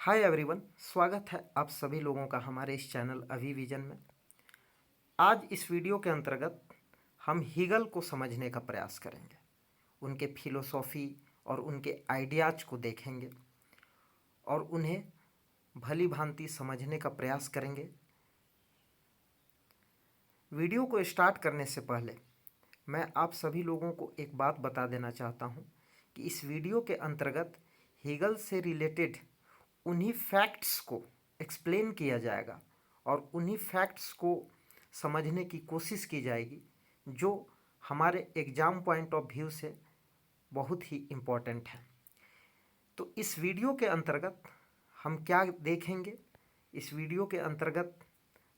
Hi everyone, स्वागत है आप सभी लोगों का हमारे इस चैनल अभी विजन में। आज इस वीडियो के अंतर्गत हम हीगल को समझने का प्रयास करेंगे, उनके फिलोसॉफी और उनके आइडियाज को देखेंगे और उन्हें भली भांति समझने का प्रयास करेंगे। वीडियो को स्टार्ट करने से पहले मैं आप सभी लोगों को एक बात बता देना चाहता हूँ कि इस वीडियो के अंतर्गत हीगल से रिलेटेड उन्हीं फैक्ट्स को एक्सप्लेन किया जाएगा और उन्हीं फैक्ट्स को समझने की कोशिश की जाएगी जो हमारे एग्ज़ाम पॉइंट ऑफ व्यू से बहुत ही इम्पोर्टेंट है। तो इस वीडियो के अंतर्गत हम क्या देखेंगे? इस वीडियो के अंतर्गत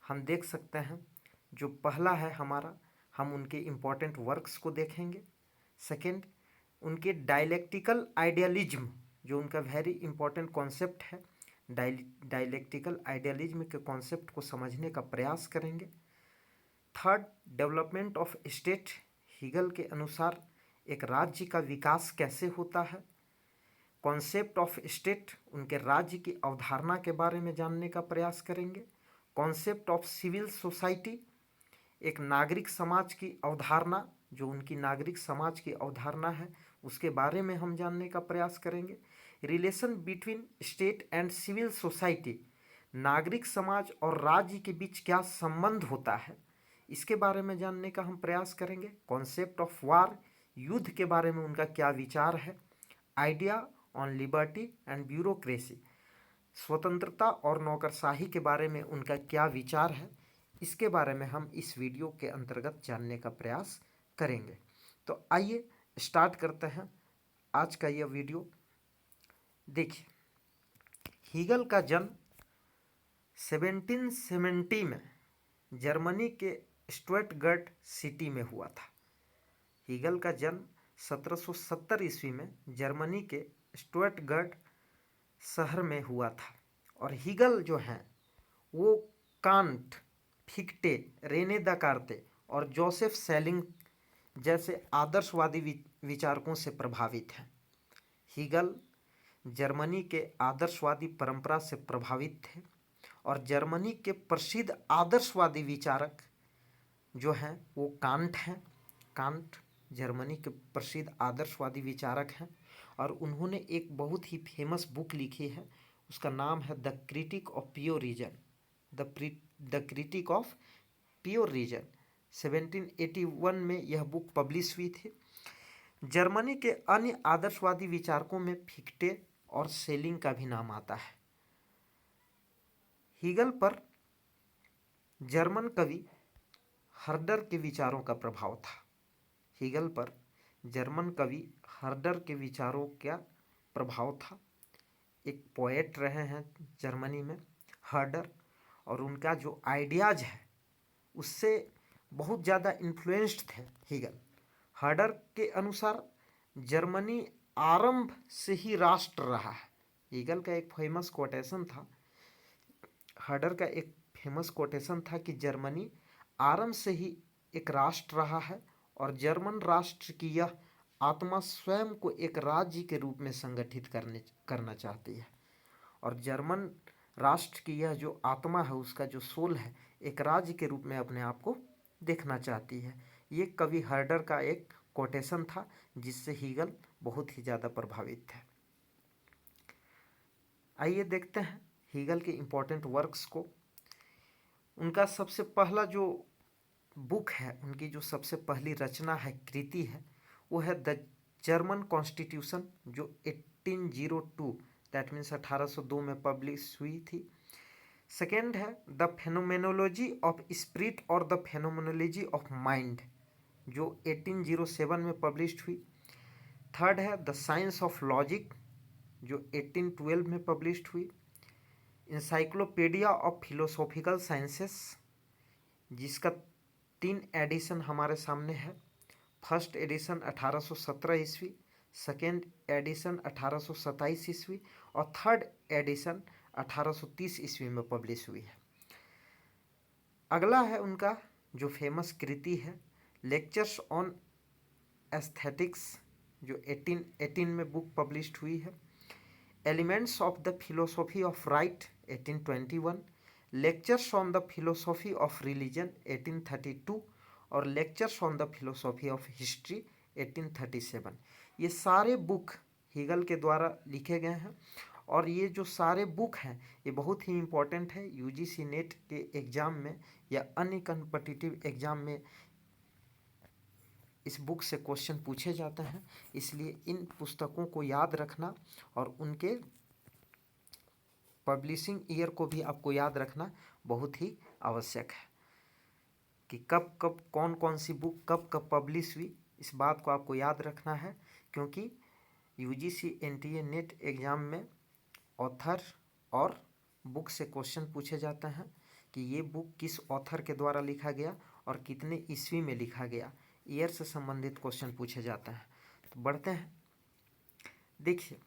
हम देख सकते हैं, जो पहला है हमारा, हम उनके इम्पोर्टेंट वर्क्स को देखेंगे। सेकंड, उनके डायलेक्टिकल आइडियलिज्म, जो उनका वेरी इंपॉर्टेंट कॉन्सेप्ट है, डायलेक्टिकल आइडियलिज्म के कॉन्सेप्ट को समझने का प्रयास करेंगे। Third, development of state, Hegel के अनुसार एक राज्य का विकास कैसे होता है। कॉन्सेप्ट ऑफ स्टेट, उनके राज्य की अवधारणा के बारे में जानने का प्रयास करेंगे। कॉन्सेप्ट ऑफ सिविल सोसाइटी, एक नागरिक समाज की अवधारणा, जो उनकी नागरिक समाज की अवधारणा है उसके बारे में हम जानने का प्रयास करेंगे। Relation between state and civil society, नागरिक समाज और राज्य के बीच क्या संबंध होता है, इसके बारे में जानने का हम प्रयास करेंगे। कॉन्सेप्ट ऑफ वार, युद्ध के बारे में उनका क्या विचार है। Idea on liberty and bureaucracy, स्वतंत्रता और नौकरशाही के बारे में उनका क्या विचार है, इसके बारे में हम इस वीडियो के अंतर्गत जानने का प्रयास करेंगे। तो आइए स्टार्ट करते हैं आज का यह वीडियो। देखिए, हीगल का जन्म 1770 में जर्मनी के स्टुटगर्ट सिटी में हुआ था। हीगल का जन्म 1770 ईस्वी में जर्मनी के स्टुटगर्ट शहर में हुआ था। और हीगल जो हैं वो कांट, फिक्टे, रेने दकार्ते और जोसेफ सेलिंग जैसे आदर्शवादी विचारकों से प्रभावित हैं। हीगल जर्मनी के आदर्शवादी परंपरा से प्रभावित थे और जर्मनी के प्रसिद्ध आदर्शवादी विचारक जो हैं वो कांट हैं। कांट जर्मनी के प्रसिद्ध आदर्शवादी विचारक हैं और उन्होंने एक बहुत ही फेमस बुक लिखी है, उसका नाम है the critique of pure reason. The critique of pure reason 1781 में यह बुक पब्लिश हुई थी। जर्मनी के अन्य आदर्शवादी विचारकों में फिक्टे और सेलिंग का भी नाम आता है। हीगल पर जर्मन कवि हर्डर के विचारों का प्रभाव था। हीगल पर जर्मन कवि हर्डर के विचारों का प्रभाव था। एक पोएट रहे हैं जर्मनी में हर्डर, और उनका जो आइडियाज है उससे बहुत ज़्यादा इन्फ्लुएंस्ड थे हीगल। हर्डर के अनुसार जर्मनी आरंभ से ही राष्ट्र रहा है। हीगल का एक फेमस कोटेशन था, हर्डर का एक फेमस कोटेशन था कि जर्मनी आरंभ से ही एक राष्ट्र रहा है और जर्मन राष्ट्र की यह आत्मा स्वयं को एक राज्य के रूप में संगठित करना चाहती है। और जर्मन राष्ट्र की यह जो आत्मा है, उसका जो सोल है, एक राज्य के रूप में अपने आप को देखना चाहती है। ये कवि हर्डर का एक कोटेशन था जिससे हीगल बहुत ही ज़्यादा प्रभावित थे। आइए देखते हैं हीगल के इम्पोर्टेंट वर्क्स को। उनका सबसे पहला जो बुक है, उनकी जो सबसे पहली रचना है, कृति है, वो है द जर्मन कॉन्स्टिट्यूशन, जो 1802 दैट मीन्स 1802 में पब्लिश हुई थी। सेकेंड है द फेनोमेनोलॉजी ऑफ स्पिरिट और द फेनोमेनोलॉजी ऑफ माइंड, जो 1807 में पब्लिश हुई। थर्ड है द साइंस ऑफ लॉजिक, जो 1812 में पब्लिश हुई। इंसाइक्लोपीडिया ऑफ फिलोसॉफिकल साइंसेस, जिसका 3 एडिशन हमारे सामने है। फर्स्ट एडिशन 1817 ईस्वी, सेकेंड एडिशन 1827 ईस्वी और थर्ड एडिशन 1830 ईस्वी में पब्लिश हुई है। अगला है उनका जो फेमस कृति है लेक्चर्स ऑन एस्थेटिक्स, जो 1818 में बुक पब्लिश हुई है। Elements of the philosophy of right 1821, lectures on the philosophy of religion 1832 और lectures on the philosophy of history 1837। ये सारे बुक हीगल के द्वारा लिखे गए हैं और ये जो सारे बुक हैं ये बहुत ही इम्पोर्टेंट है यूजीसी नेट के एग्ज़ाम में या अन्य कॉम्पिटिटिव एग्ज़ाम में इस बुक से क्वेश्चन पूछे जाते हैं। इसलिए इन पुस्तकों को याद रखना और उनके पब्लिशिंग ईयर को भी आपको याद रखना बहुत ही आवश्यक है कि कब कब कौन कौन सी बुक कब कब पब्लिश हुई। इस बात को आपको याद रखना है क्योंकि यूजीसी एनटीए नेट एग्ज़ाम में ऑथर और बुक से क्वेश्चन पूछे जाते हैं कि ये बुक किस ऑथर के द्वारा लिखा गया और कितने ईस्वी में लिखा गया। ईयर से संबंधित क्वेश्चन पूछे जाते हैं। तो बढ़ते हैं, देखिए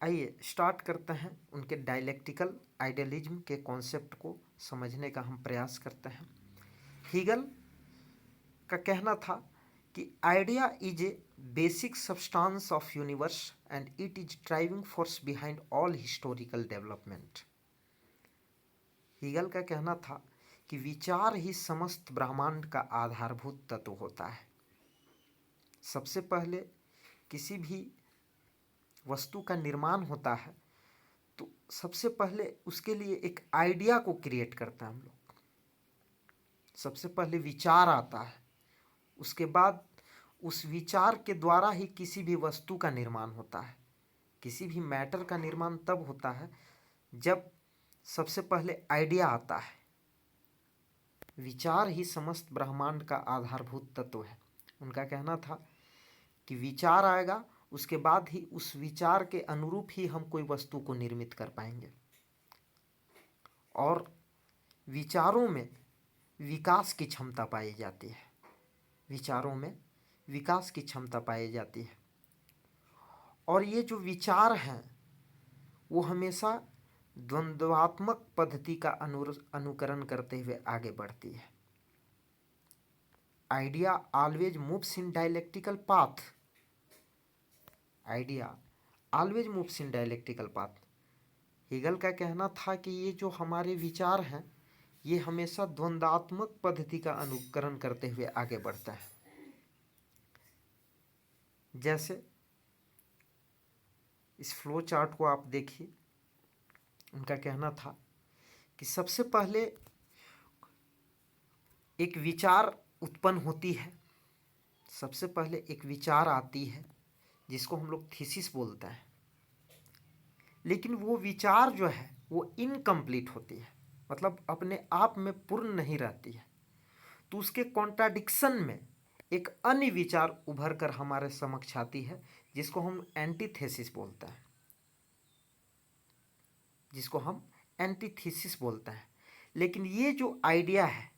आइए स्टार्ट करते हैं। उनके डायलेक्टिकल आइडियलिज्म के कॉन्सेप्ट को समझने का हम प्रयास करते हैं। हीगल का कहना था कि idea is a basic substance of universe and it is driving force behind all historical development. Hegel का कहना था कि विचार ही समस्त ब्रह्मांड का आधारभूत तत्व होता है। सबसे पहले किसी भी वस्तु का निर्माण होता है तो सबसे पहले उसके लिए एक आइडिया को क्रिएट करता है हम लोग। सबसे पहले विचार आता है, उसके बाद उस विचार के द्वारा ही किसी भी वस्तु का निर्माण होता है। किसी भी मैटर का निर्माण तब होता है जब सबसे पहले आइडिया आता है। विचार ही समस्त ब्रह्मांड का आधारभूत तत्व है। उनका कहना था कि विचार आएगा, उसके बाद ही उस विचार के अनुरूप ही हम कोई वस्तु को निर्मित कर पाएंगे। और विचारों में विकास की क्षमता पाई जाती है। विचारों में विकास की क्षमता पाई जाती है और ये जो विचार हैं वो हमेशा द्वंद्वात्मक पद्धति का अनुकरण करते हुए आगे बढ़ती है। Idea always moves in dialectical path. Idea always moves in dialectical path. Hegel का कहना था कि ये जो हमारे विचार हैं ये हमेशा द्वंद्वात्मक पद्धति का अनुकरण करते हुए आगे बढ़ता है। जैसे इस फ्लो चार्ट को आप देखिए, उनका कहना था कि सबसे पहले एक विचार उत्पन्न होती है। सबसे पहले एक विचार आती है जिसको हम लोग थीसिस बोलते हैं, लेकिन वो विचार जो है वो इनकम्प्लीट होती है, मतलब अपने आप में पूर्ण नहीं रहती है। तो उसके कॉन्ट्राडिक्शन में एक अन्य विचार उभर कर हमारे समक्ष आती है जिसको हम एंटीथेसिस बोलते हैं, जिसको हम एंटीथेसिस बोलते हैं। लेकिन ये जो आइडिया है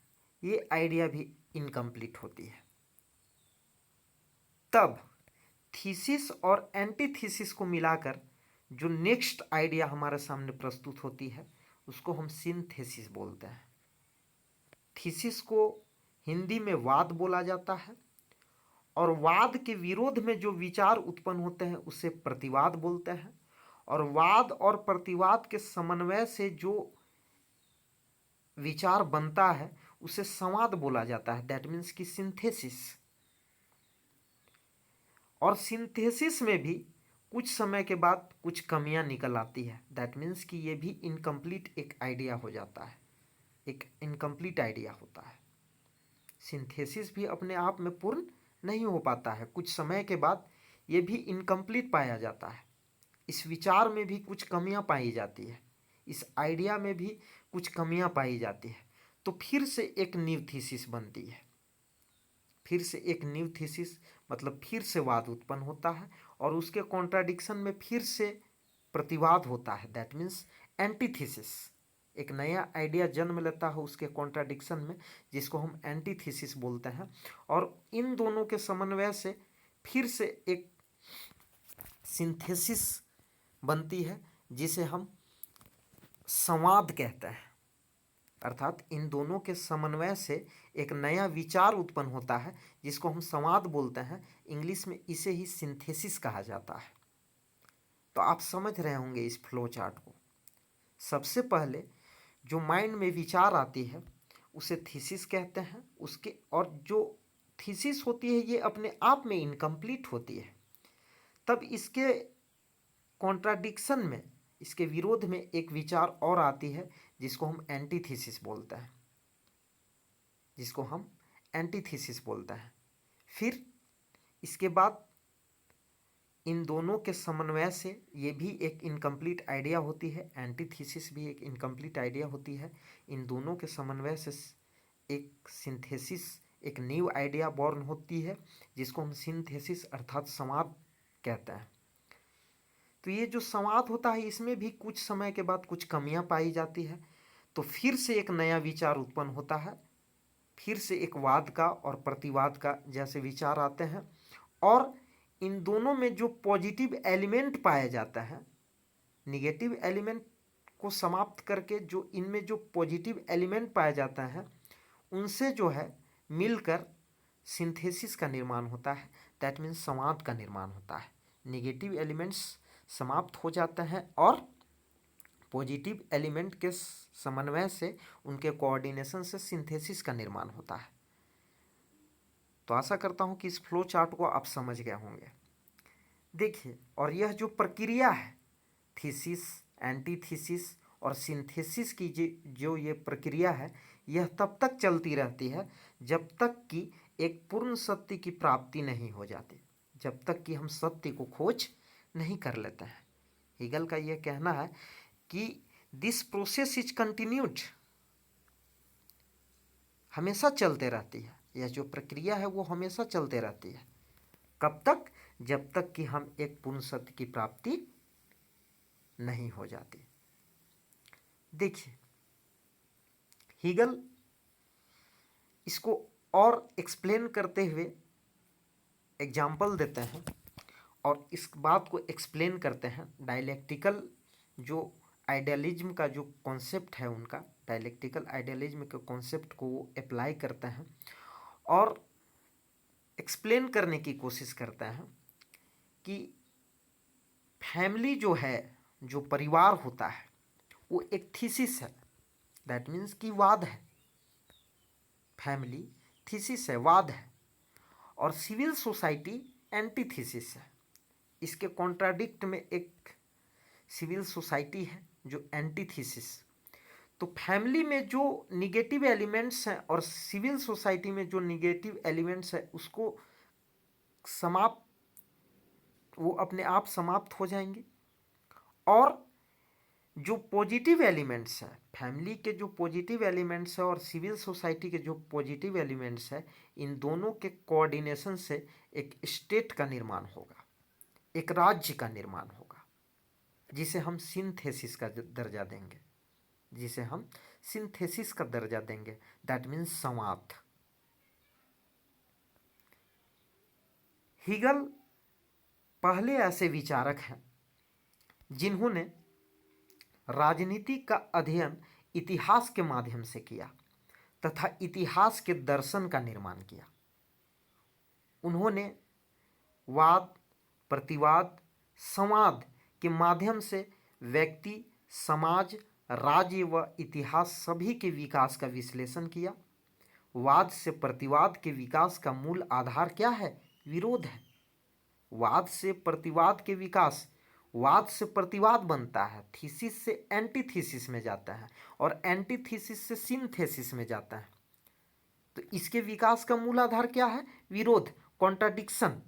ये आइडिया भी इनकम्प्लीट होती है। तब थीसिस और एंटीथीसिस को मिलाकर जो नेक्स्ट आइडिया हमारे सामने प्रस्तुत होती है उसको हम सिंथेसिस बोलते हैं। थीसिस को हिंदी में वाद बोला जाता है और वाद के विरोध में जो विचार उत्पन्न होते हैं उसे प्रतिवाद बोलते हैं और वाद और प्रतिवाद के समन्वय से जो विचार बनता है उसे संवाद बोला जाता है। दैट मीन्स कि सिंथेसिस। और सिंथेसिस में भी कुछ समय के बाद कुछ कमियां निकल आती है। दैट मीन्स कि ये भी इनकम्प्लीट एक आइडिया हो जाता है, एक इनकम्प्लीट आइडिया होता है। सिंथेसिस भी अपने आप में पूर्ण नहीं हो पाता है, कुछ समय के बाद ये भी इनकम्प्लीट पाया जाता है। इस विचार में भी कुछ कमियां पाई जाती है, इस आइडिया में भी कुछ कमियां पाई जाती है। तो फिर से एक न्यू थीसिस बनती है। फिर से एक न्यू थीसिस मतलब फिर से वाद उत्पन्न होता है और उसके कॉन्ट्राडिक्शन में फिर से प्रतिवाद होता है। That means antithesis. एक नया आइडिया जन्म लेता है उसके कॉन्ट्राडिक्शन में, जिसको हम एंटीथीसिस बोलते हैं। और इन दोनों के समन्वय से फिर से एक सिंथेसिस बनती है जिसे हम संवाद कहते हैं। अर्थात इन दोनों के समन्वय से एक नया विचार उत्पन्न होता है जिसको हम संवाद बोलते हैं। इंग्लिश में इसे ही सिंथेसिस कहा जाता है। तो आप समझ रहे होंगे इस फ्लो चार्ट को। सबसे पहले जो माइंड में विचार आती है उसे थीसिस कहते हैं। उसके और जो थीसिस होती है ये अपने आप में इनकम्प्लीट होती है। तब इसके कॉन्ट्राडिक्शन में, इसके विरोध में एक विचार और आती है जिसको हम एंटीथीसिस बोलते हैं, जिसको हम एंटीथीसिस बोलते हैं। फिर इसके बाद इन दोनों के समन्वय से ये भी एक इनकम्प्लीट आइडिया होती है, एंटीथीसिस भी एक इनकम्प्लीट आइडिया होती है। इन दोनों के समन्वय से एक सिंथेसिस, एक न्यू आइडिया बॉर्न होती है जिसको हम सिंथेसिस अर्थात संवाद कहते हैं। तो ये जो संवाद होता है इसमें भी कुछ समय के बाद कुछ कमियां पाई जाती है, तो फिर से एक नया विचार उत्पन्न होता है, फिर से एक वाद का और प्रतिवाद का जैसे विचार आते हैं। और इन दोनों में जो पॉजिटिव एलिमेंट पाया जाता है, निगेटिव एलिमेंट को समाप्त करके जो इनमें जो पॉजिटिव एलिमेंट पाया जाता है उनसे जो है मिलकर सिंथेसिस का निर्माण होता है। दैट मीन्स संवाद का निर्माण होता है। निगेटिव एलिमेंट्स समाप्त हो जाते हैं और पॉजिटिव एलिमेंट के समन्वय से, उनके कोऑर्डिनेशन से सिंथेसिस का निर्माण होता है। तो आशा करता हूँ कि इस फ्लो चार्ट को आप समझ गए होंगे। देखिए, और यह जो प्रक्रिया है थीसिस, एंटीथीसिस और सिंथेसिस की जो ये प्रक्रिया है, यह तब तक चलती रहती है जब तक कि एक पूर्ण सत्य की प्राप्ति नहीं हो जाती, जब तक कि हम सत्य को खोज नहीं कर लेते हैं। हीगल का यह कहना है कि दिस प्रोसेस इज कंटिन्यूड, हमेशा चलते रहती है। यह जो प्रक्रिया है वो हमेशा चलते रहती है। कब तक? जब तक कि हम एक पूर्ण सत्य की प्राप्ति नहीं हो जाती। देखिए, हीगल इसको और एक्सप्लेन करते हुए एग्जाम्पल देते हैं और इस बात को एक्सप्लेन करते हैं। डायलेक्टिकल जो आइडियलिज्म का जो कॉन्सेप्ट है उनका, डायलेक्टिकल आइडियलिज्म के कॉन्सेप्ट को वो अप्लाई करते हैं और एक्सप्लेन करने की कोशिश करते हैं कि फैमिली जो है, जो परिवार होता है, वो एक थीसिस है। दैट मीन्स कि वाद है। फैमिली थीसिस है, वाद है। और सिविल सोसाइटी एंटीथीसिस है। इसके कॉन्ट्राडिक्ट में एक सिविल सोसाइटी है जो एंटीथीसिस। तो फैमिली में जो निगेटिव एलिमेंट्स हैं और सिविल सोसाइटी में जो निगेटिव एलिमेंट्स है उसको समाप्त, वो अपने आप समाप्त हो जाएंगे। और जो पॉजिटिव एलिमेंट्स हैं, फैमिली के जो पॉजिटिव एलिमेंट्स है और सिविल सोसाइटी के जो पॉजिटिव एलिमेंट्स है, इन दोनों के कोऑर्डिनेशन से एक स्टेट का निर्माण होगा, एक राज्य का निर्माण होगा, जिसे हम सिंथेसिस का दर्जा देंगे, जिसे हम सिंथेसिस का दर्जा देंगे। दैट मीन्स संवाद। हीगल पहले ऐसे विचारक हैं जिन्होंने राजनीति का अध्ययन इतिहास के माध्यम से किया तथा इतिहास के दर्शन का निर्माण किया। उन्होंने वाद, प्रतिवाद, संवाद के माध्यम से व्यक्ति, समाज, राज्य व इतिहास सभी के विकास का विश्लेषण किया। वाद से प्रतिवाद के विकास का मूल आधार क्या है? विरोध है। वाद से प्रतिवाद के विकास, वाद से प्रतिवाद बनता है, थीसिस से एंटीथीसिस में जाता है और एंटीथीसिस से सिंथेसिस में जाता है। तो इसके विकास का मूल आधार क्या है? विरोध, कॉन्ट्राडिक्शन।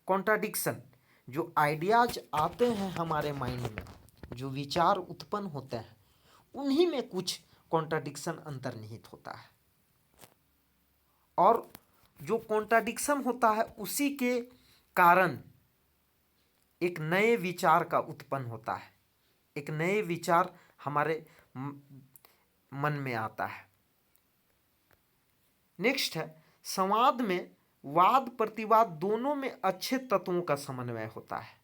कॉन्ट्राडिक्शन, जो आइडियाज आते हैं हमारे माइंड में, जो विचार उत्पन्न होते हैं, उन्हीं में कुछ कॉन्ट्राडिक्शन अंतर्निहित होता है। और जो कॉन्ट्राडिक्शन होता है उसी के कारण एक नए विचार का उत्पन्न होता है, एक नए विचार हमारे मन में आता है। नेक्स्ट है, संवाद में वाद प्रतिवाद दोनों में अच्छे तत्वों का समन्वय होता है।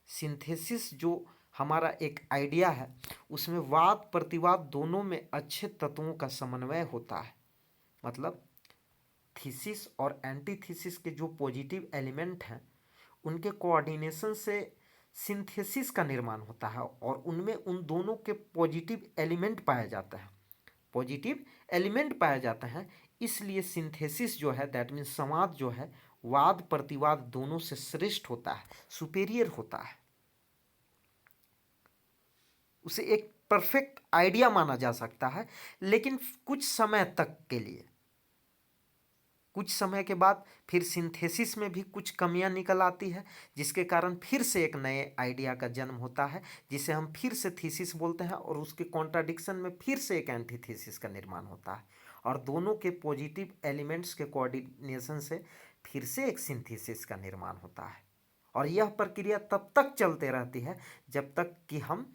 सिंथेसिस जो हमारा एक आइडिया है उसमें वाद प्रतिवाद दोनों में अच्छे तत्वों का समन्वय होता है। मतलब थीसिस और एंटीथीसिस के जो पॉजिटिव एलिमेंट हैं उनके कोऑर्डिनेशन से सिंथेसिस का निर्माण होता है और उनमें उन दोनों के पॉजिटिव एलिमेंट पाया जाता है, पॉजिटिव एलिमेंट पाया जाता है। इसलिए सिंथेसिस जो है दैट मीन्स समाज जो है वाद प्रतिवाद दोनों से श्रेष्ठ होता है, सुपेरियर होता है, उसे एक परफेक्ट आइडिया माना जा सकता है। लेकिन कुछ समय तक के लिए, कुछ समय के बाद फिर सिंथेसिस में भी कुछ कमियां निकल आती है, जिसके कारण फिर से एक नए आइडिया का जन्म होता है, जिसे हम फिर से थीसिस बोलते हैं, और उसके कॉन्ट्राडिक्शन में फिर से एक एंटीथीसिस का निर्माण होता है, और दोनों के पॉजिटिव एलिमेंट्स के कोऑर्डिनेशन से फिर से एक सिंथेसिस का निर्माण होता है। और यह प्रक्रिया तब तक चलते रहती है जब तक कि हम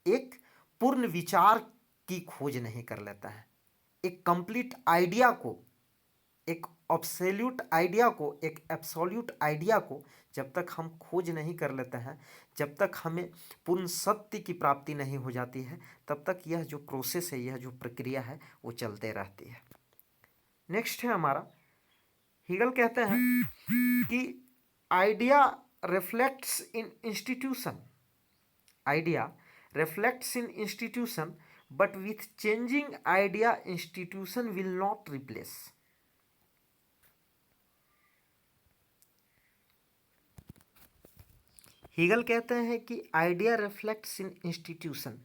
एक पूर्ण विचार की खोज नहीं कर लेता है, एक कंप्लीट आइडिया को, एक ऑब्सोल्यूट आइडिया को, एक एब्सोल्यूट आइडिया को जब तक हम खोज नहीं कर लेते हैं, जब तक हमें पूर्ण सत्य की प्राप्ति नहीं हो जाती है, तब तक यह जो प्रोसेस है, यह जो प्रक्रिया है, वो चलते रहती है। नेक्स्ट है हमारा, हीगल कहते हैं कि idea reflects in institution, idea reflects in institution but with changing idea institution will not replace. Hegel कहते हैं कि आइडिया रिफ्लेक्ट्स इन इंस्टीट्यूशन,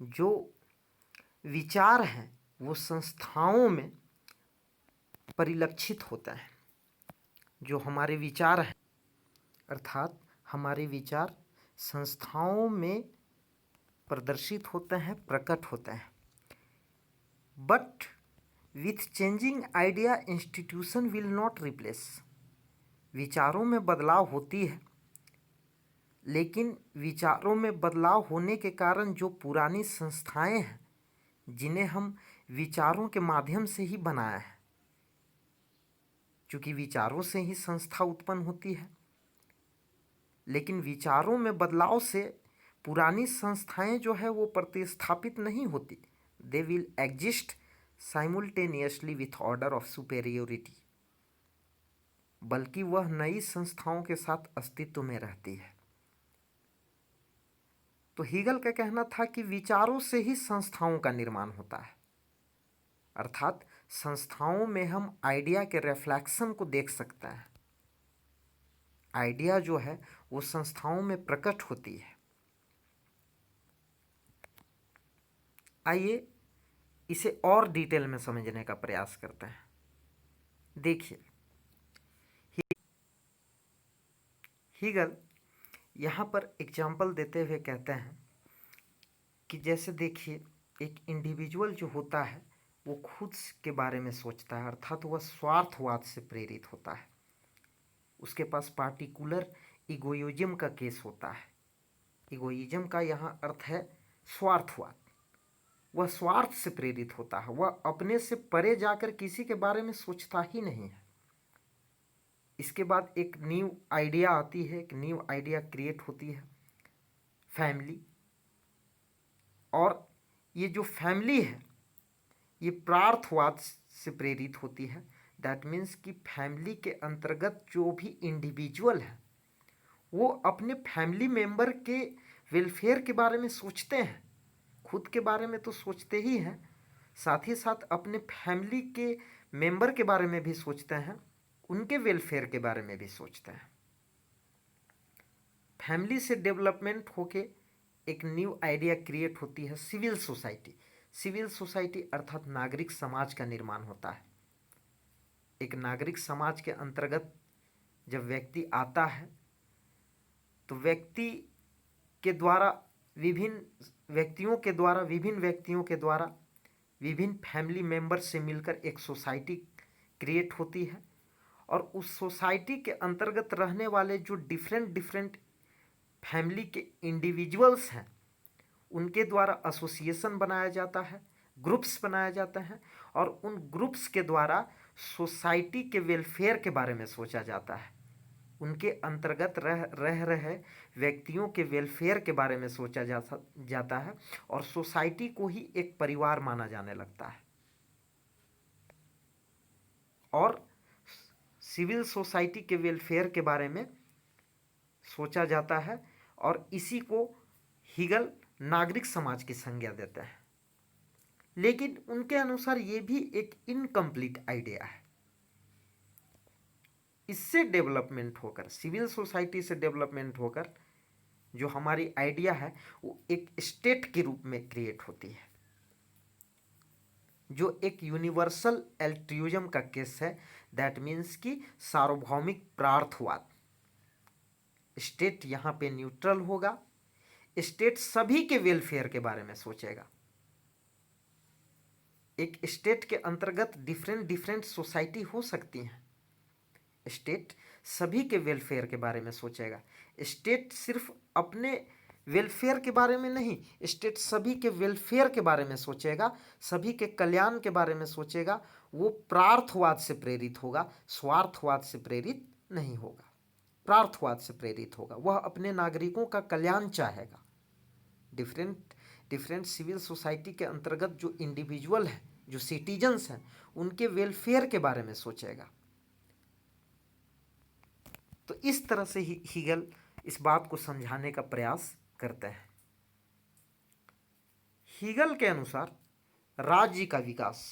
जो विचार हैं वो संस्थाओं में परिलक्षित होता है। जो हमारे विचार हैं, अर्थात हमारे विचार संस्थाओं में प्रदर्शित होते हैं, प्रकट होते हैं। But with changing idea institution will not replace, विचारों में बदलाव होती है, लेकिन विचारों में बदलाव होने के कारण जो पुरानी संस्थाएं हैं, जिन्हें हम विचारों के माध्यम से ही बनाया है, क्योंकि विचारों से ही संस्था उत्पन्न होती है, लेकिन विचारों में बदलाव से पुरानी संस्थाएं जो है वो प्रतिस्थापित नहीं होती। They will exist simultaneously with order of superiority, बल्कि वह नई संस्थाओं के साथ अस्तित्व में रहती है। तो हीगल का कहना था कि विचारों से ही संस्थाओं का निर्माण होता है, अर्थात संस्थाओं में हम आइडिया के रिफ्लेक्शन को देख सकते हैं। आइडिया जो है वो संस्थाओं में प्रकट होती है। आइए इसे और डिटेल में समझने का प्रयास करते हैं। देखिए, हीगल यहाँ पर एग्जाम्पल देते हुए कहते हैं कि जैसे देखिए, एक इंडिविजुअल जो होता है वो खुद के बारे में सोचता है, अर्थात वह स्वार्थवाद से प्रेरित होता है। उसके पास पार्टिकुलर इगोइज्म का केस होता है। इगोइज्म का यहाँ अर्थ है स्वार्थवाद। वह स्वार्थ से प्रेरित होता है, वह अपने से परे जाकर किसी के बारे में सोचता ही नहीं है। इसके बाद एक न्यू आइडिया आती है, एक न्यू आइडिया क्रिएट होती है, फैमिली। और ये जो फैमिली है ये प्रार्थवाद से प्रेरित होती है। दैट मीन्स कि फैमिली के अंतर्गत जो भी इंडिविजुअल है वो अपने फैमिली मेंबर के वेलफेयर के बारे में सोचते हैं। खुद के बारे में तो सोचते ही हैं, साथ ही साथ अपने फैमिली के मेंबर के बारे में भी सोचते हैं, उनके वेलफेयर के बारे में भी सोचते हैं। फैमिली से डेवलपमेंट होके एक न्यू आइडिया क्रिएट होती है, सिविल सोसाइटी। सिविल सोसाइटी अर्थात नागरिक समाज का निर्माण होता है। एक नागरिक समाज के अंतर्गत जब व्यक्ति आता है तो व्यक्ति के द्वारा विभिन्न व्यक्तियों के द्वारा विभिन्न फैमिली मेंबर से मिलकर एक सोसाइटी क्रिएट होती है। और उस सोसाइटी के अंतर्गत रहने वाले जो डिफरेंट फैमिली के इंडिविजुअल्स हैं उनके द्वारा एसोसिएशन बनाया जाता है, ग्रुप्स बनाए जाते हैं, और उन ग्रुप्स के द्वारा सोसाइटी के वेलफेयर के बारे में सोचा जाता है। उनके अंतर्गत रह रहे व्यक्तियों के वेलफेयर के बारे में सोचा जाता है, और सोसाइटी को ही एक परिवार माना जाने लगता है। और सिविल सोसाइटी के वेलफेयर के बारे में सोचा जाता है, और इसी को हीगल नागरिक समाज की संज्ञा देते हैं। लेकिन उनके अनुसार ये भी एक इनकम्प्लीट आइडिया है। इससे डेवलपमेंट होकर, सिविल सोसाइटी से डेवलपमेंट होकर जो हमारी आइडिया है वो एक स्टेट के रूप में क्रिएट होती है, जो एक यूनिवर्सल एल्ट्रुइज्म का केस है। दैट मीन्स कि सार्वभौमिक प्रार्थवाद। स्टेट यहाँ पे न्यूट्रल होगा, स्टेट सभी के वेलफेयर के बारे में सोचेगा। एक स्टेट के अंतर्गत डिफरेंट डिफरेंट सोसाइटी हो सकती हैं, स्टेट सभी के वेलफेयर के बारे में सोचेगा। स्टेट सिर्फ अपने वेलफेयर के बारे में नहीं, स्टेट सभी के वेलफेयर के बारे में सोचेगा, सभी के कल्याण के बारे में सोचेगा। वो प्रार्थवाद से प्रेरित होगा, स्वार्थवाद से प्रेरित नहीं होगा, प्रार्थवाद से प्रेरित होगा। वह अपने नागरिकों का कल्याण चाहेगा। डिफरेंट डिफरेंट सिविल सोसाइटी के अंतर्गत जो इंडिविजुअल हैं, जो सिटीजन्स हैं, उनके वेलफेयर के बारे में सोचेगा। तो इस तरह से ही हीगल इस बात को समझाने का प्रयास करते हैं। हीगल के अनुसार राज्य का विकास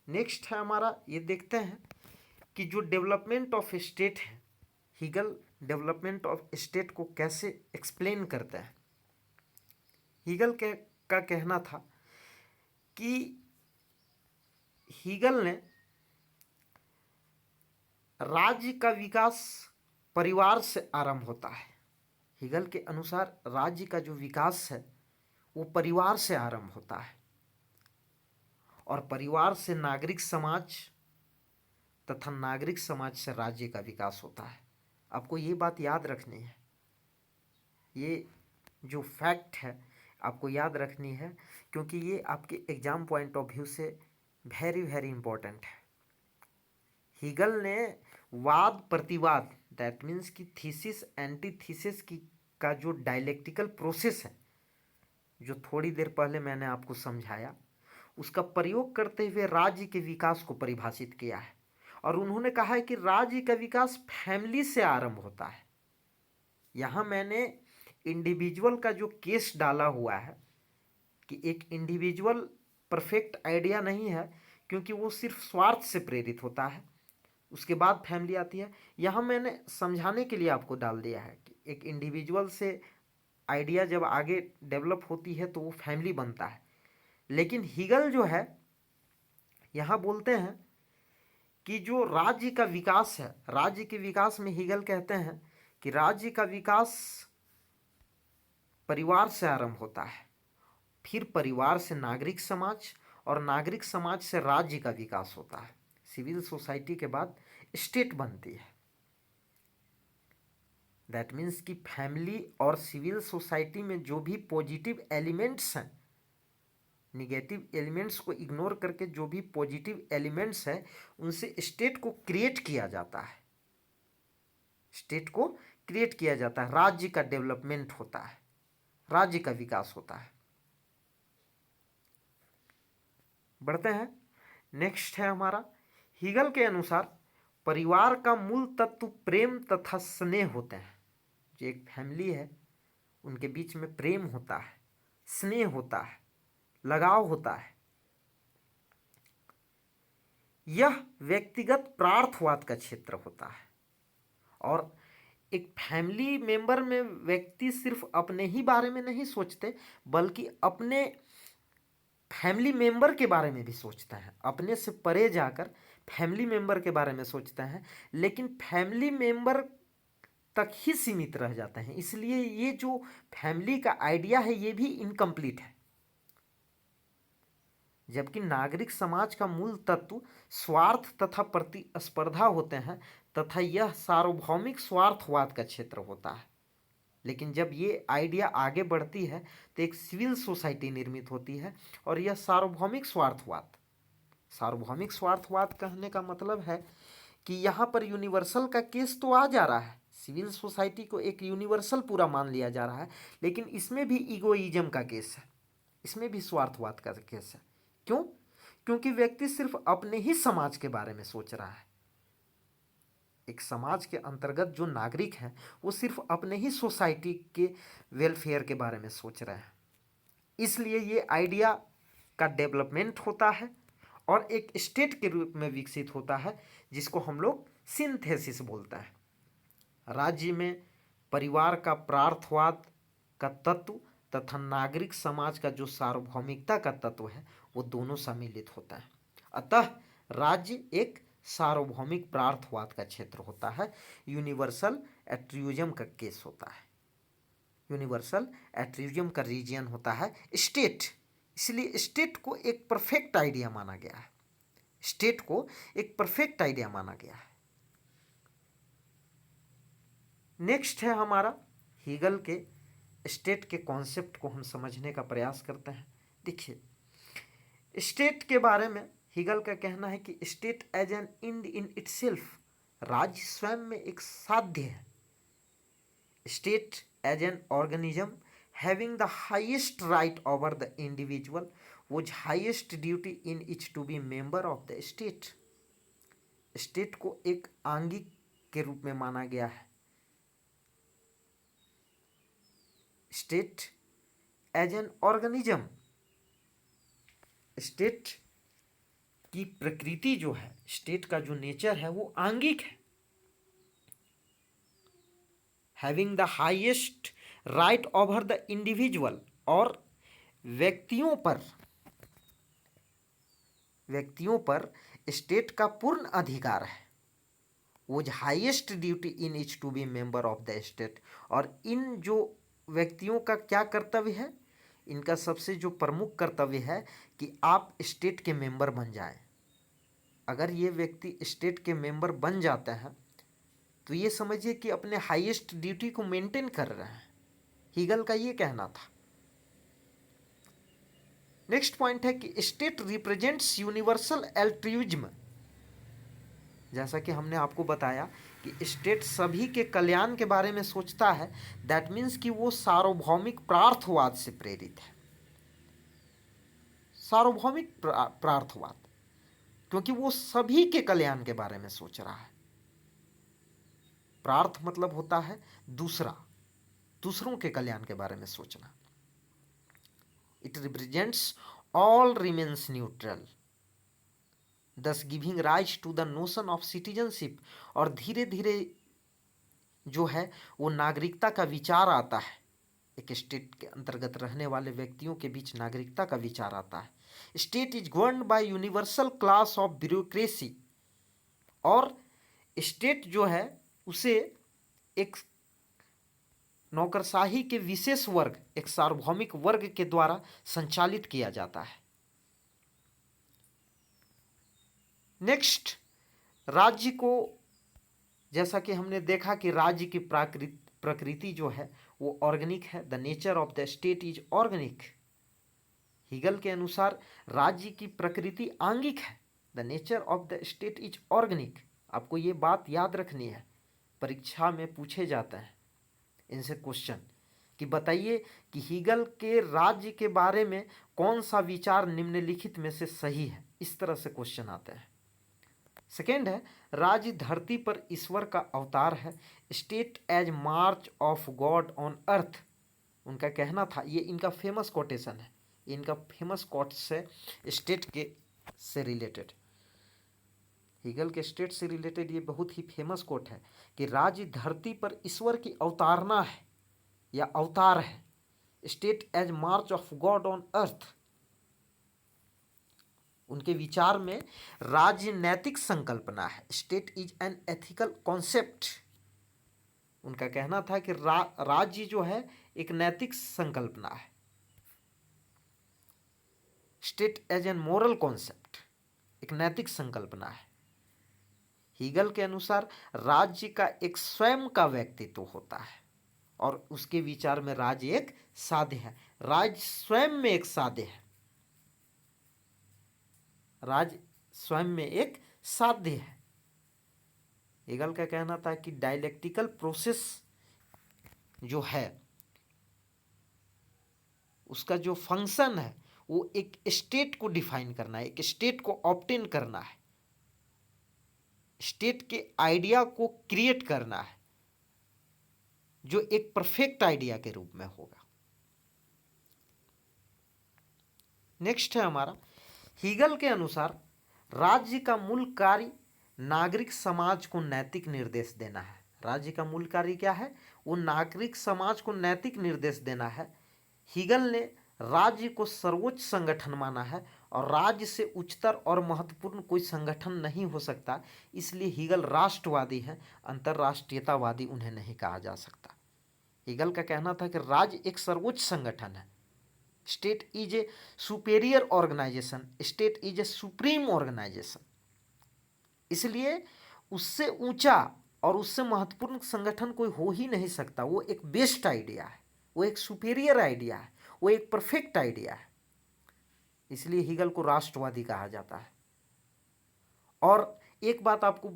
नेक्स्ट है हमारा। ये देखते हैं कि जो डेवलपमेंट ऑफ स्टेट है, हीगल डेवलपमेंट ऑफ स्टेट को कैसे एक्सप्लेन करते हैं। हीगल का कहना था कि हीगल ने राज्य का विकास परिवार से आरंभ होता है। हीगल के अनुसार राज्य का जो विकास है वो परिवार से आरंभ होता है, और परिवार से नागरिक समाज तथा नागरिक समाज से राज्य का विकास होता है। आपको ये बात याद रखनी है, ये जो फैक्ट है आपको याद रखनी है, क्योंकि ये आपके एग्जाम पॉइंट ऑफ व्यू से वेरी वेरी इंपॉर्टेंट है। हीगल ने वाद प्रतिवाद, दैट मीन्स कि थीसिस एंटीथीसिस की का जो डायलेक्टिकल प्रोसेस है, जो थोड़ी देर पहले मैंने आपको समझाया, उसका प्रयोग करते हुए राज्य के विकास को परिभाषित किया है। और उन्होंने कहा है कि राज्य का विकास फैमिली से आरंभ होता है। यहाँ मैंने इंडिविजुअल का जो केस डाला हुआ है कि एक इंडिविजुअल परफेक्ट आइडिया नहीं है, क्योंकि वो सिर्फ स्वार्थ से प्रेरित होता है, उसके बाद फैमिली आती है। यहाँ मैंने समझाने के लिए आपको डाल दिया है कि एक इंडिविजुअल से आइडिया जब आगे डेवलप होती है तो वो फैमिली बनता है। लेकिन हीगल जो है यहाँ बोलते हैं कि जो राज्य का विकास है, राज्य के विकास में हीगल कहते हैं कि राज्य का विकास परिवार से आरंभ होता है, फिर परिवार से नागरिक समाज, और नागरिक समाज से राज्य का विकास होता है। सिविल सोसाइटी के बाद स्टेट बनती है। दैट मीन्स कि फैमिली और सिविल सोसाइटी में जो भी पॉजिटिव एलिमेंट्स हैं, निगेटिव एलिमेंट्स को इग्नोर करके जो भी पॉजिटिव एलिमेंट्स हैं, उनसे स्टेट को क्रिएट किया जाता है। स्टेट को क्रिएट किया जाता है, राज्य का डेवलपमेंट होता है, राज्य का विकास होता है। बढ़ते हैं, नेक्स्ट है हमारा। हीगल के अनुसार परिवार का मूल तत्व प्रेम तथा स्नेह होते हैं। जो एक फैमिली है उनके बीच में प्रेम होता है, स्नेह होता है, लगाव होता है। यह व्यक्तिगत प्रार्थवाद का क्षेत्र होता है, और एक फैमिली मेंबर में व्यक्ति सिर्फ अपने ही बारे में नहीं सोचते, बल्कि अपने फैमिली मेंबर के बारे में भी सोचते हैं। अपने से परे जाकर फैमिली मेंबर के बारे में सोचते हैं, लेकिन फैमिली मेंबर तक ही सीमित रह जाते हैं। इसलिए ये जो फैमिली का आइडिया है ये भी इनकम्प्लीट है। जबकि नागरिक समाज का मूल तत्व स्वार्थ तथा प्रतिस्पर्धा होते हैं, तथा यह सार्वभौमिक स्वार्थवाद का क्षेत्र होता है। लेकिन जब ये आइडिया आगे बढ़ती है तो एक सिविल सोसाइटी निर्मित होती है, और यह सार्वभौमिक स्वार्थवाद, सार्वभौमिक स्वार्थवाद कहने का मतलब है कि यहाँ पर यूनिवर्सल का केस तो आ जा रहा है, सिविल सोसाइटी को एक यूनिवर्सल पूरा मान लिया जा रहा है, लेकिन इसमें भी ईगोइज्म का केस है, इसमें भी स्वार्थवाद का केस है। क्यों? क्योंकि व्यक्ति सिर्फ अपने ही समाज के बारे में सोच रहा है। एक समाज के अंतर्गत जो नागरिक हैं वो सिर्फ अपने ही सोसाइटी के वेलफेयर के बारे में सोच रहे हैं। इसलिए ये आइडिया का डेवलपमेंट होता है और एक स्टेट के रूप में विकसित होता है, जिसको हम लोग सिंथेसिस बोलते हैं। राज्य में परिवार का प्रार्थवाद का तत्व तथा नागरिक समाज का जो सार्वभौमिकता का तत्व है वो दोनों सम्मिलित होता है। अतः राज्य एक सार्वभौमिक प्रार्थवाद का क्षेत्र होता है, यूनिवर्सल एट्रिज्म का केस होता है, यूनिवर्सल एट्रिज्म का रीजन होता है स्टेट। इसलिए स्टेट को एक परफेक्ट आइडिया माना गया है, स्टेट को एक परफेक्ट आइडिया माना गया है। नेक्स्ट है हमारा हीगल के स्टेट के कॉन्सेप्ट को हम समझने का प्रयास करते हैं। देखिए, स्टेट के बारे में हीगल का कहना है कि state as an end in itself, राज्य स्वयं में एक साध्य है। State as an organism having the highest right over the individual was highest duty in each to be member of the state. State को एक आंगिक के रूप में माना गया है। State as an organism, state की प्रकृति जो है, स्टेट का जो नेचर है वो आंगिक है। Having the highest right over the individual, और व्यक्तियों पर स्टेट का पूर्ण अधिकार है। वो highest duty in each to be member of the state, और इन जो व्यक्तियों का क्या कर्तव्य है, इनका सबसे जो प्रमुख कर्तव्य है कि आप स्टेट के मेंबर बन जाएं। अगर ये व्यक्ति स्टेट के मेंबर बन जाते हैं तो ये समझिए कि अपने हाईएस्ट ड्यूटी को मेंटेन कर रहे हैं। हीगल का ये कहना था। नेक्स्ट पॉइंट है कि स्टेट रिप्रेजेंट्स यूनिवर्सल एल्ट्रुइज्म। जैसा कि हमने आपको बताया कि स्टेट सभी के कल्याण के बारे में सोचता है, दैट मीन्स कि वो सार्वभौमिक प्रार्थवाद से प्रेरित है। सार्वभौमिक प्रार्थवाद, क्योंकि वो सभी के कल्याण के बारे में सोच रहा है। प्रार्थ मतलब होता है दूसरों के कल्याण के बारे में सोचना। It represents all remains neutral, thus giving rise to the notion of citizenship. और धीरे धीरे जो है वो नागरिकता का विचार आता है। एक स्टेट के अंतर्गत रहने वाले व्यक्तियों के बीच नागरिकता का विचार आता है। State is governed bye universal class of bureaucracy, और स्टेट जो है उसे एक नौकरशाही के विशेष वर्ग, एक सार्वभौमिक वर्ग के द्वारा संचालित किया जाता है। नेक्स्ट, राज्य को, जैसा कि हमने देखा कि राज्य की प्रकृति जो है वो ऑर्गेनिक है। The nature of the state is organic. Hegel के अनुसार राज्य की प्रकृति आंगिक है। The nature of the state is organic. आपको ये बात याद रखनी है, परीक्षा में पूछे जाते हैं इनसे क्वेश्चन कि बताइए कि हीगल के राज्य के बारे में कौन सा विचार निम्नलिखित में से सही है। इस तरह से क्वेश्चन आते हैं। सेकेंड है, राज्य धरती पर ईश्वर का अवतार है। State as march of God on earth. उनका कहना था, ये इनका फेमस कोटेशन है, इनका फेमस कोट्स है स्टेट के से रिलेटेड। हीगल के स्टेट से रिलेटेड ये बहुत ही फेमस कोट है कि राज्य धरती पर ईश्वर की अवतारना है या अवतार है। State as march of God on earth. उनके विचार में राज्य नैतिक संकल्पना है। State is an ethical concept. उनका कहना था कि राज्य जो है एक नैतिक संकल्पना है। State as an moral concept, एक नैतिक संकल्पना है। हीगल के अनुसार राज्य का एक स्वयं का व्यक्तित्व होता है और उसके विचार में राज्य एक साध्य है। राज्य स्वयं में एक साध्य है। राज्य स्वयं में एक साध्य है। हीगल का कहना था कि डायलेक्टिकल प्रोसेस जो है उसका जो फंक्शन है वो एक स्टेट को डिफाइन करना है, एक स्टेट को ऑब्टेन करना है। स्टेट के आइडिया को क्रिएट करना है जो एक परफेक्ट आइडिया के रूप में होगा। नेक्स्ट है हमारा, हीगल के अनुसार राज्य का मूल कार्य नागरिक समाज को नैतिक निर्देश देना है। राज्य का मूल कार्य क्या है? वो नागरिक समाज को नैतिक निर्देश देना है। हीगल ने राज्य को सर्वोच्च संगठन माना है और राज्य से उच्चतर और महत्वपूर्ण कोई संगठन नहीं हो सकता, इसलिए हीगल राष्ट्रवादी हैं, अंतर्राष्ट्रीयतावादी उन्हें नहीं कहा जा सकता। हीगल का कहना था कि राज्य एक सर्वोच्च संगठन है, state is a superior organisation, state is a supreme organisation, इसलिए उससे ऊंचा और उससे महत्वपूर्ण संगठन कोई हो ही नहीं सकता। वो एक बेस्ट आइडिया है, वो एक सुपेरियर आइडिया है, वो एक परफेक्ट आइडिया है, इसलिए हीगल को राष्ट्रवादी कहा जाता है। और एक बात आपको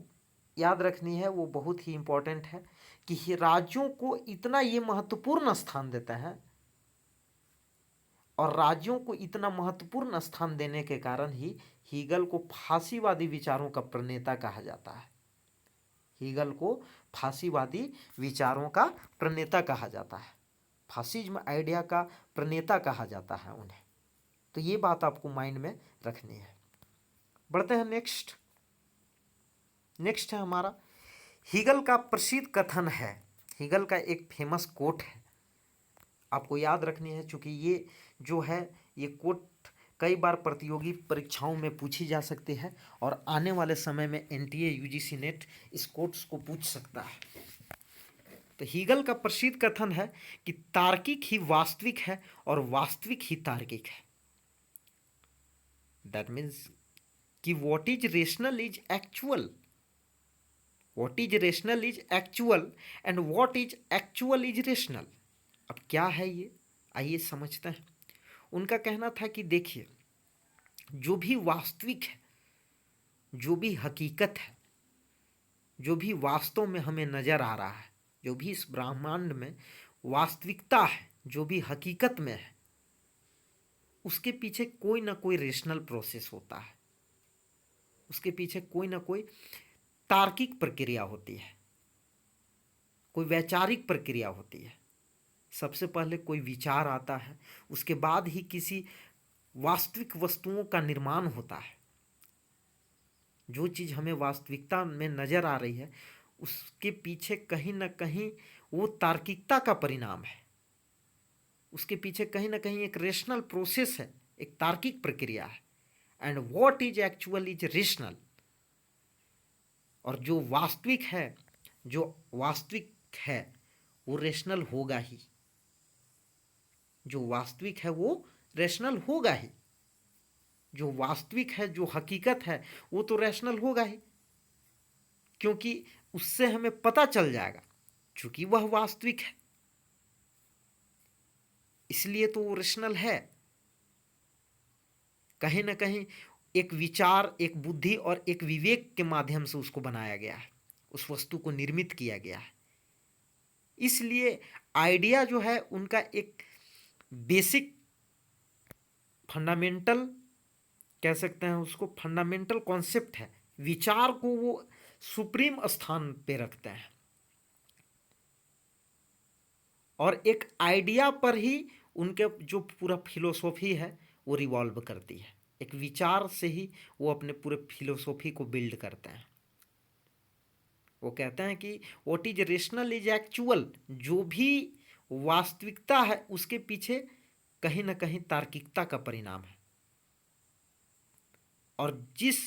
याद रखनी है, वो बहुत ही इंपॉर्टेंट है कि राज्यों को इतना ये महत्वपूर्ण स्थान देता है और राज्यों को इतना महत्वपूर्ण स्थान देने के कारण ही हीगल को फांसीवादी विचारों का प्रणेता कहा जाता है। हीगल को फांसीवादी विचारों का प्रणेता कहा जाता है, फासिज्म आइडिया का प्रणेता कहा जाता है उन्हें। तो ये बात आपको माइंड में रखनी है। बढ़ते हैं नेक्स्ट है हमारा, हीगल का प्रसिद्ध कथन है, हीगल का एक फेमस कोट है, आपको याद रखनी है, चूँकि ये जो है ये कोट कई बार प्रतियोगी परीक्षाओं में पूछी जा सकती है और आने वाले समय में एनटीए यूजीसी नेट इस कोट्स को पूछ सकता है। तो हीगल का प्रसिद्ध कथन है कि तार्किक ही वास्तविक है और वास्तविक ही तार्किक है। दैट मीन्स कि what is rational is actual, what is rational is actual and what is actual is rational. अब क्या है ये, आइए समझते हैं। उनका कहना था कि देखिए, जो भी वास्तविक है, जो भी हकीकत है, जो भी वास्तव में हमें नज़र आ रहा है, जो भी इस ब्रह्मांड में वास्तविकता है, जो भी हकीकत में है, उसके पीछे कोई ना कोई रेशनल प्रोसेस होता है, उसके पीछे कोई ना कोई तार्किक प्रक्रिया होती है, कोई वैचारिक प्रक्रिया होती है। सबसे पहले कोई विचार आता है, उसके बाद ही किसी वास्तविक वस्तुओं का निर्माण होता है। जो चीज़ हमें वास्तविकता में नज़र आ रही है उसके पीछे कहीं ना कहीं वो तार्किकता का परिणाम है, उसके पीछे कहीं ना कहीं एक रेशनल प्रोसेस है, एक तार्किक प्रक्रिया है। And what is actual is rational, और जो वास्तविक है, जो वास्तविक है वो रेशनल होगा ही, जो वास्तविक है वो रेशनल होगा ही, जो वास्तविक है, जो हकीकत है वो तो रैशनल होगा ही, क्योंकि उससे हमें पता चल जाएगा, क्योंकि वह वास्तविक है, इसलिए तो वो रैशनल है। कहीं ना कहीं एक विचार, एक बुद्धि और एक विवेक के माध्यम से उसको बनाया गया है, उस वस्तु को निर्मित किया गया है। इसलिए आइडिया जो है उनका एक बेसिक फंडामेंटल कह सकते हैं उसको, फंडामेंटल कॉन्सेप्ट है। विचार को वो सुप्रीम स्थान पे रखते हैं और एक आइडिया पर ही उनके जो पूरा फिलोसॉफी है वो रिवॉल्व करती है। एक विचार से ही वो अपने पूरे फिलोसॉफी को बिल्ड करते हैं। वो कहते हैं कि what is rational is actual, जो भी वास्तविकता है उसके पीछे कहीं ना कहीं तार्किकता का परिणाम है, और जिस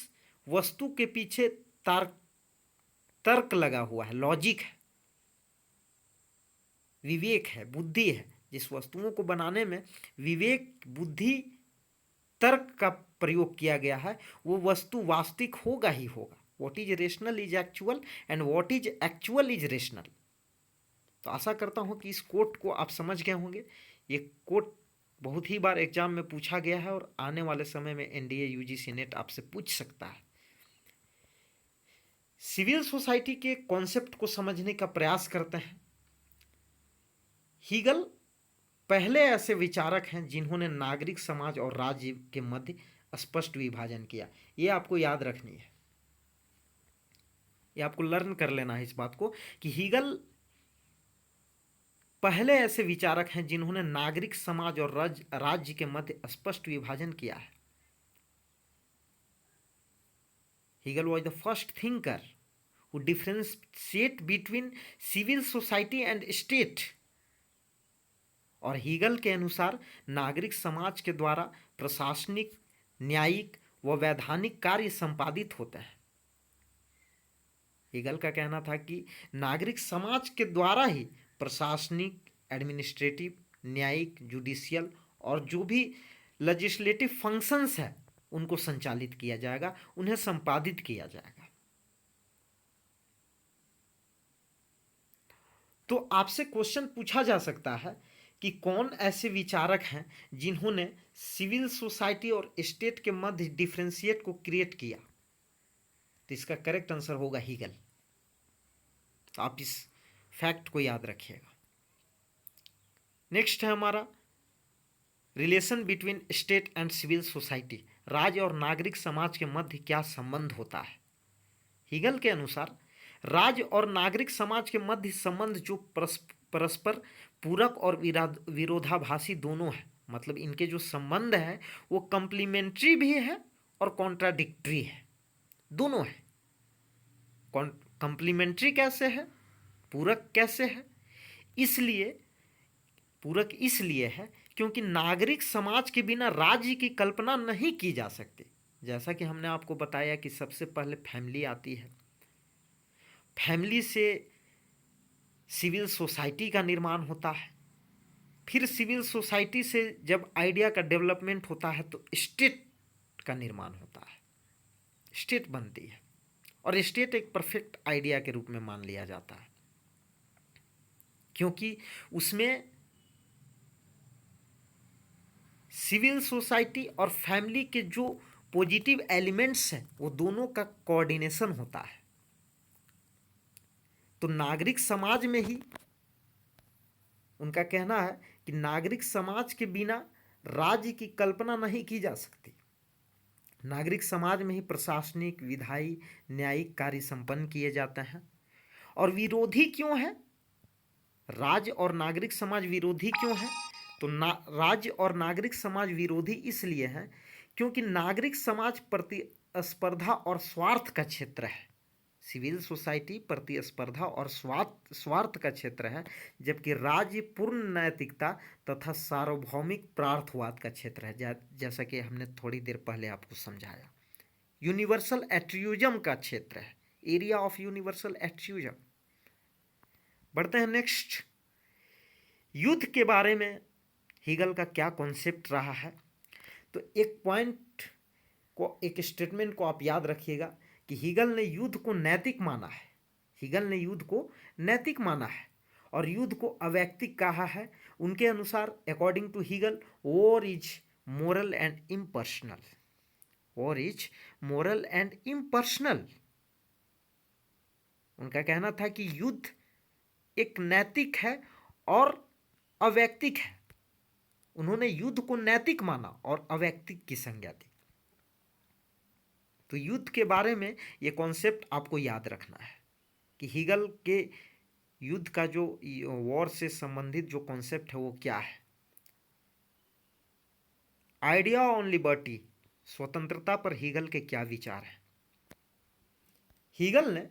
वस्तु के पीछे तर्क लगा हुआ है, लॉजिक है, विवेक है, बुद्धि है, जिस वस्तुओं को बनाने में विवेक, बुद्धि, तर्क का प्रयोग किया गया है, वो वस्तु वास्तविक होगा ही होगा। What is rational is actual and what is actual is rational. तो आशा करता हूँ कि इस कोट को आप समझ गए होंगे। ये कोट बहुत ही बार एग्जाम में पूछा गया है और आने वाले समय में एनडीए यूजीसी नेट आपसे पूछ सकता है। सिविल सोसाइटी के कॉन्सेप्ट को समझने का प्रयास करते हैं। हीगल पहले ऐसे विचारक हैं जिन्होंने नागरिक समाज और राज्य के मध्य स्पष्ट विभाजन किया। ये आपको याद रखनी है। ये आपको लर्न कर लेना है इस बात को कि हीगल पहले ऐसे विचारक हैं जिन्होंने नागरिक समाज और राज्य के मध्य स्पष्ट विभाजन किया है। Hegel was the first thinker who differentiate between civil society and state. और हीगल के अनुसार नागरिक समाज के द्वारा प्रशासनिक, न्यायिक व वैधानिक कार्य संपादित होते हैं। हीगल का कहना था कि नागरिक समाज के द्वारा ही प्रशासनिक, एडमिनिस्ट्रेटिव, न्यायिक, जुडिशियल और जो भी लेजिस्लेटिव फंक्शंस है उनको संचालित किया जाएगा, उन्हें संपादित किया जाएगा। तो आपसे क्वेश्चन पूछा जा सकता है कि कौन ऐसे विचारक हैं जिन्होंने सिविल सोसाइटी और स्टेट के मध्य डिफरेंशिएट को क्रिएट किया। तो इसका करेक्ट आंसर होगा हीगल। तो आप इस फैक्ट को याद रखिएगा। नेक्स्ट है हमारा relation between state and civil society. राज्य और नागरिक समाज के मध्य क्या संबंध होता है। हीगल के अनुसार राज्य और नागरिक समाज के मध्य संबंध जो परस्पर पूरक और विरोधाभासी दोनों है, मतलब इनके जो संबंध है वो कंप्लीमेंट्री भी है और कॉन्ट्राडिक्टरी है, दोनों है। कंप्लीमेंट्री कैसे है, पूरक कैसे है? इसलिए पूरक इसलिए है क्योंकि नागरिक समाज के बिना राज्य की कल्पना नहीं की जा सकती। जैसा कि हमने आपको बताया कि सबसे पहले फैमिली आती है, फैमिली से सिविल सोसाइटी का निर्माण होता है, फिर सिविल सोसाइटी से जब आइडिया का डेवलपमेंट होता है तो स्टेट का निर्माण होता है, स्टेट बनती है। और स्टेट एक परफेक्ट आइडिया के रूप में मान लिया जाता है क्योंकि उसमें सिविल सोसाइटी और फैमिली के जो पॉजिटिव एलिमेंट्स हैं वो दोनों का कोऑर्डिनेशन होता है। तो नागरिक समाज में ही उनका कहना है कि नागरिक समाज के बिना राज्य की कल्पना नहीं की जा सकती। नागरिक समाज में ही प्रशासनिक, विधायी, न्यायिक कार्य संपन्न किए जाते हैं। और विरोधी क्यों है, राज्य और नागरिक समाज विरोधी क्यों है? तो राज्य और नागरिक समाज विरोधी इसलिए है क्योंकि नागरिक समाज प्रतिस्पर्धा और स्वार्थ का क्षेत्र है, सिविल सोसाइटी प्रतिस्पर्धा और स्वार्थ का क्षेत्र है, जबकि राज्य पूर्ण नैतिकता तथा सार्वभौमिक प्रार्थवाद का क्षेत्र है। जैसा कि हमने थोड़ी देर पहले आपको समझाया, यूनिवर्सल एट्रियूजम का क्षेत्र है, एरिया ऑफ यूनिवर्सल एट्रियूजम। बढ़ते हैं नेक्स्ट। युद्ध के बारे में हीगल का क्या कॉन्सेप्ट रहा है। तो एक पॉइंट को, एक स्टेटमेंट को आप याद रखिएगा कि हीगल ने युद्ध को नैतिक माना है। हीगल ने युद्ध को नैतिक माना है और युद्ध को अवैक्तिक कहा है। उनके अनुसार according to Hegel, war is moral and impersonal. War is moral and impersonal. उनका कहना था कि युद्ध एक नैतिक है और अवैक्तिक है। उन्होंने युद्ध को नैतिक माना और अवैक्तिक की संज्ञा दी। तो युद्ध के बारे में ये कॉन्सेप्ट आपको याद रखना है कि हीगल के युद्ध का जो वॉर से संबंधित जो कॉन्सेप्ट है वो क्या है। आइडिया ऑन लिबर्टी, स्वतंत्रता पर हीगल के क्या विचार हैं। हीगल ने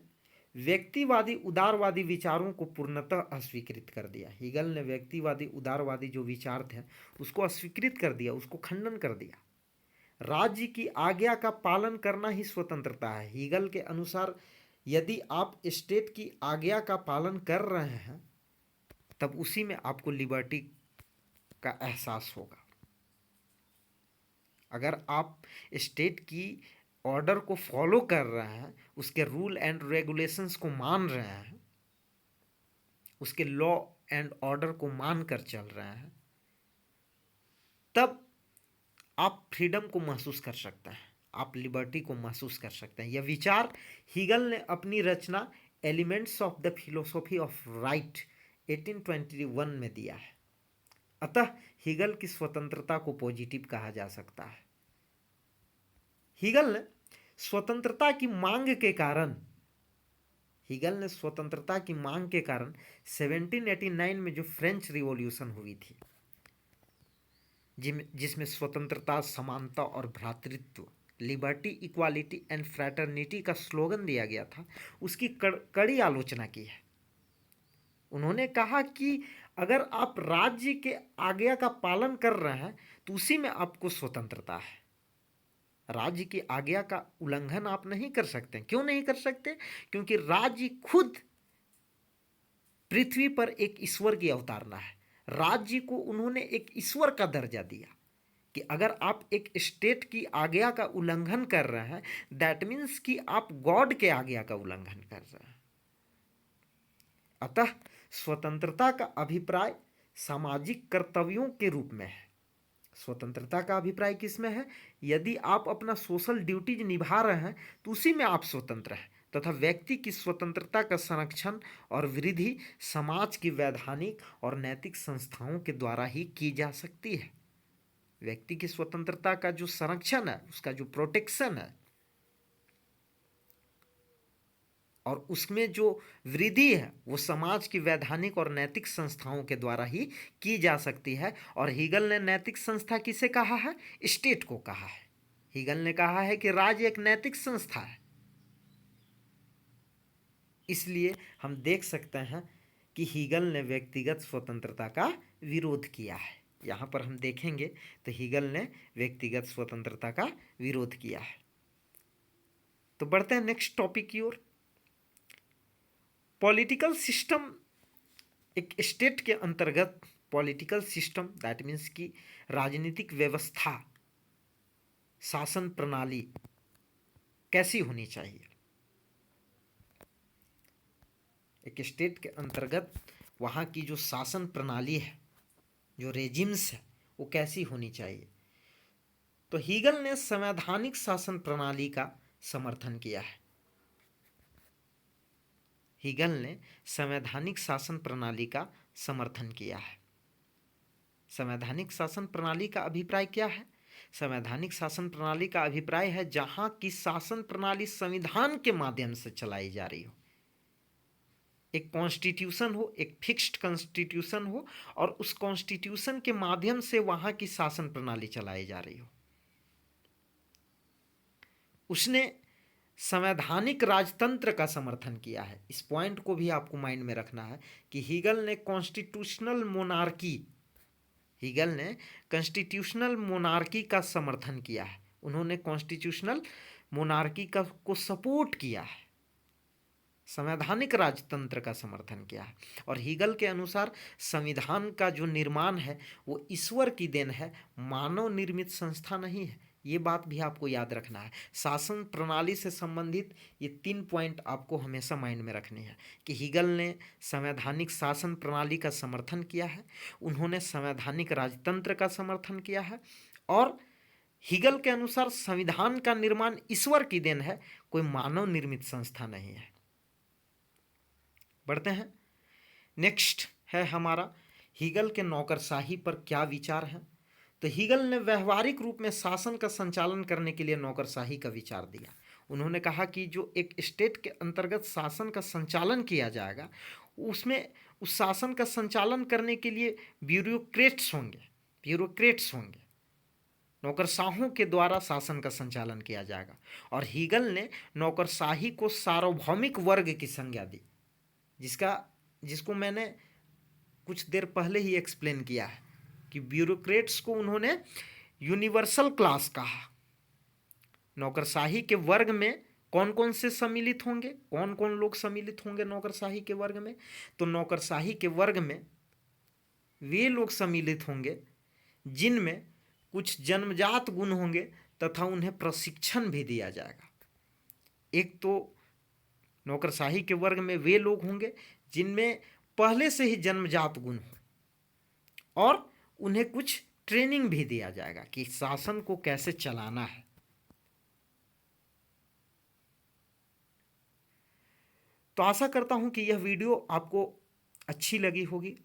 व्यक्तिवादी उदारवादी विचारों को पूर्णतः अस्वीकृत कर दिया। हीगल ने व्यक्तिवादी उदारवादी जो विचार थे उसको अस्वीकृत कर दिया, उसको खंडन कर दिया। राज्य की आज्ञा का पालन करना ही स्वतंत्रता है। हीगल के अनुसार यदि आप स्टेट की आज्ञा का पालन कर रहे हैं तब उसी में आपको लिबर्टी का एहसास होगा। अगर आप स्टेट की ऑर्डर को फॉलो कर रहे हैं, उसके रूल एंड रेगुलेशंस को मान रहे हैं, उसके लॉ एंड ऑर्डर को मान कर चल रहे हैं, तब आप फ्रीडम को महसूस कर सकते हैं, आप लिबर्टी को महसूस कर सकते हैं। यह विचार हीगल ने अपनी रचना elements of the philosophy of right 1821 में दिया है। अतः हीगल की स्वतंत्रता को पॉजिटिव कहा जा सकता है। हीगल ने स्वतंत्रता की मांग के कारण हीगल ने स्वतंत्रता की मांग के कारण 1789 में जो फ्रेंच रिवॉल्यूशन हुई थी, जिसमें स्वतंत्रता, समानता और भ्रातृत्व, लिबर्टी, इक्वालिटी एंड फ्रैटर्निटी का स्लोगन दिया गया था, उसकी कड़ी आलोचना की है। उन्होंने कहा कि अगर आप राज्य के आज्ञा का पालन कर रहे हैं तो उसी में आपको स्वतंत्रता है। राज्य की आज्ञा का उल्लंघन आप नहीं कर सकते। क्यों नहीं कर सकते? क्योंकि राज्य खुद पृथ्वी पर एक ईश्वर की अवतारणा है। राज्य को उन्होंने एक ईश्वर का दर्जा दिया कि अगर आप एक स्टेट की आज्ञा का उल्लंघन कर रहे हैं, दैट मीन्स कि आप गॉड के आज्ञा का उल्लंघन कर रहे हैं। अतः स्वतंत्रता का अभिप्राय सामाजिक कर्तव्यों के रूप में है। स्वतंत्रता का अभिप्राय किस में है? यदि आप अपना सोशल ड्यूटीज निभा रहे हैं तो उसी में आप स्वतंत्र हैं, तथा व्यक्ति की स्वतंत्रता का संरक्षण और वृद्धि समाज की वैधानिक और नैतिक संस्थाओं के द्वारा ही की जा सकती है। व्यक्ति की स्वतंत्रता का जो संरक्षण है, उसका जो प्रोटेक्शन है और उसमें जो वृद्धि है, वो समाज की वैधानिक और नैतिक संस्थाओं के द्वारा ही की जा सकती है। और हीगल ने नैतिक संस्था किसे कहा है? स्टेट को कहा है। हीगल ने कहा है कि राज्य एक नैतिक संस्था है। इसलिए हम देख सकते हैं कि हीगल ने व्यक्तिगत स्वतंत्रता का विरोध किया है। यहाँ पर हम देखेंगे तो हीगल ने व्यक्तिगत स्वतंत्रता का विरोध किया है। तो बढ़ते हैं नेक्स्ट टॉपिक की ओर। पॉलिटिकल सिस्टम, एक स्टेट के अंतर्गत पॉलिटिकल सिस्टम, दैट मीन्स की राजनीतिक व्यवस्था, शासन प्रणाली कैसी होनी चाहिए। एक स्टेट के अंतर्गत वहाँ की जो शासन प्रणाली है, जो रेजिम्स है, वो कैसी होनी चाहिए। तो हीगल ने संवैधानिक शासन प्रणाली का समर्थन किया है। हीगल ने संवैधानिक शासन प्रणाली का समर्थन किया है। संवैधानिक शासन प्रणाली का अभिप्राय क्या है? संवैधानिक शासन प्रणाली का अभिप्राय है जहां की शासन प्रणाली संविधान के माध्यम से चलाई जा रही हो। एक कॉन्स्टिट्यूशन हो, एक फिक्स्ड कॉन्स्टिट्यूशन हो और उस कॉन्स्टिट्यूशन के माध्यम से वहां की शासन प्रणाली चलाई जा रही हो। उसने संवैधानिक राजतंत्र का समर्थन किया है। इस पॉइंट को भी आपको माइंड में रखना है कि हीगल ने कॉन्स्टिट्यूशनल मोनार्की का समर्थन किया है। उन्होंने कॉन्स्टिट्यूशनल मोनार्की को सपोर्ट किया है, संवैधानिक राजतंत्र का समर्थन किया है। और हीगल के अनुसार संविधान का जो निर्माण है वो ईश्वर की देन है, मानव निर्मित संस्था नहीं है। ये बात भी आपको याद रखना है। शासन प्रणाली से संबंधित ये 3 पॉइंट आपको हमेशा माइंड में रखने हैं कि हीगल ने संवैधानिक शासन प्रणाली का समर्थन किया है, उन्होंने संवैधानिक राजतंत्र का समर्थन किया है और हीगल के अनुसार संविधान का निर्माण ईश्वर की देन है, कोई मानव निर्मित संस्था नहीं है। बढ़ते हैं। नेक्स्ट है हमारा हीगल के नौकरशाही पर क्या विचार है। तो हीगल ने व्यवहारिक रूप में शासन का संचालन करने के लिए नौकरशाही का विचार दिया। उन्होंने कहा कि जो एक स्टेट के अंतर्गत शासन का संचालन किया जाएगा, उसमें उस शासन का संचालन करने के लिए ब्यूरोक्रेट्स होंगे, नौकरशाहों के द्वारा शासन का संचालन किया जाएगा। और हीगल ने नौकरशाही को सार्वभौमिक वर्ग की संज्ञा दी, जिसको मैंने कुछ देर पहले ही एक्सप्लेन किया है कि ब्यूरोक्रेट्स को उन्होंने यूनिवर्सल क्लास कहा। नौकरशाही के वर्ग में कौन कौन से सम्मिलित होंगे, कौन कौन लोग सम्मिलित होंगे नौकरशाही के वर्ग में? तो नौकरशाही के वर्ग में वे लोग सम्मिलित होंगे जिनमें कुछ जन्मजात गुण होंगे तथा उन्हें प्रशिक्षण भी दिया जाएगा। एक तो नौकरशाही के वर्ग में वे लोग होंगे जिनमें पहले से ही जन्मजात गुण हो और उन्हें कुछ ट्रेनिंग भी दिया जाएगा कि शासन को कैसे चलाना है। तो आशा करता हूं कि यह वीडियो आपको अच्छी लगी होगी।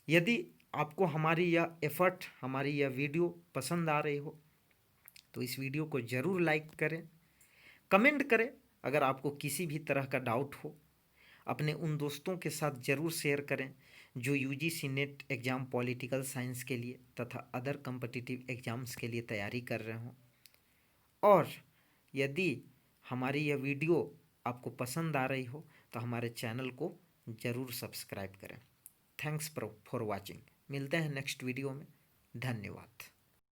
यदि आपको हमारी यह एफर्ट, हमारी यह वीडियो पसंद आ रही हो तो इस वीडियो को ज़रूर लाइक करें, कमेंट करें। अगर आपको किसी भी तरह का डाउट हो अपने उन दोस्तों के साथ ज़रूर शेयर करें जो UGC net exam political science के लिए तथा अदर कम्पिटिटिव एग्ज़ाम्स के लिए तैयारी कर रहे हों। और यदि हमारी यह वीडियो आपको पसंद आ रही हो तो हमारे चैनल को ज़रूर सब्सक्राइब करें। Thanks for watching. मिलते हैं नेक्स्ट वीडियो में। धन्यवाद।